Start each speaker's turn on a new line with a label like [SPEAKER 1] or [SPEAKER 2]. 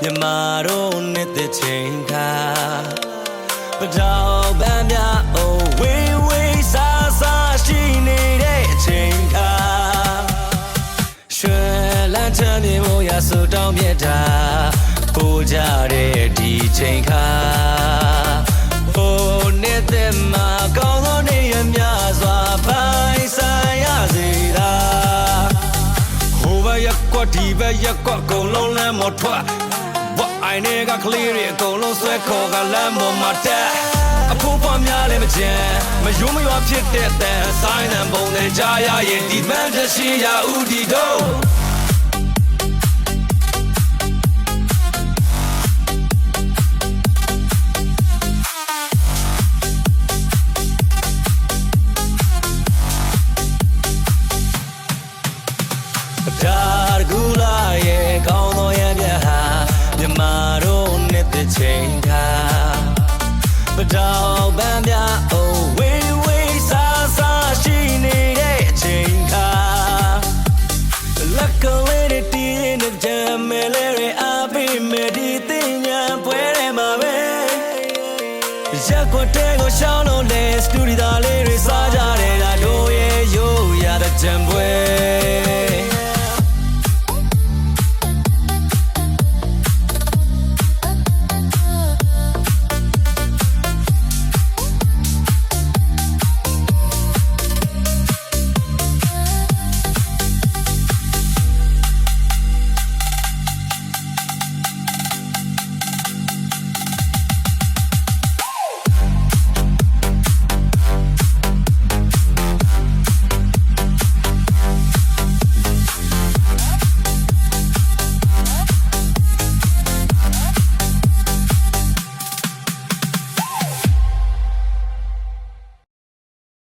[SPEAKER 1] မြမတို့နှစ်သက်ချိန်ခါပတော်ပန်းပြအိုဝေးဝေးဆာဆာရှိနေတဲ့အချိန်ခါရွှေလန်းချမ်းမြေမို့ရဆူတောင်းပြတာပို့ကြတဲ့ဒီချိန်ခါဟိုနှစ်သက်မှာကောင်းသောနေ့ရများစွာဖိုင်ဆိုင်ရစေတာဟိုဘက်ရက်ကွက်ဒီဘက်ရက်ကွက်အကုန်လုံးလမ်းမထွက်ဝတ်အိုင်နေကကလေးတွေအကုန်လုံးဆွဲခေါ်ကလမ်းပေါ်မှာတက်အဖိုးပွားများလည်းမကျန်မယုံမရွာဖြစ်တဲ့တန်ဆိုင်နံပုံနဲ့ကြားရရင်ဒီမှန်တဲ့ရှိရာဦးဒီတော့ဒါကူလာရဲ့ကောင်းသောရံပြဟာမြမတို့နှစ်သက်ချိန်ခါပတော်ပန်းပြအိုဝေးဝေးဆာဆာရှိနေတဲ့အချိန်ခါလက်ကလေးတွေတီးနေကြမယ်လေအပိမေဒီတင်ညာပွဲထဲမှာပဲရက်ကွက်တဲကိုရှောင်းလို့လေစတူဒီသားလေးတွေစားကြတယ်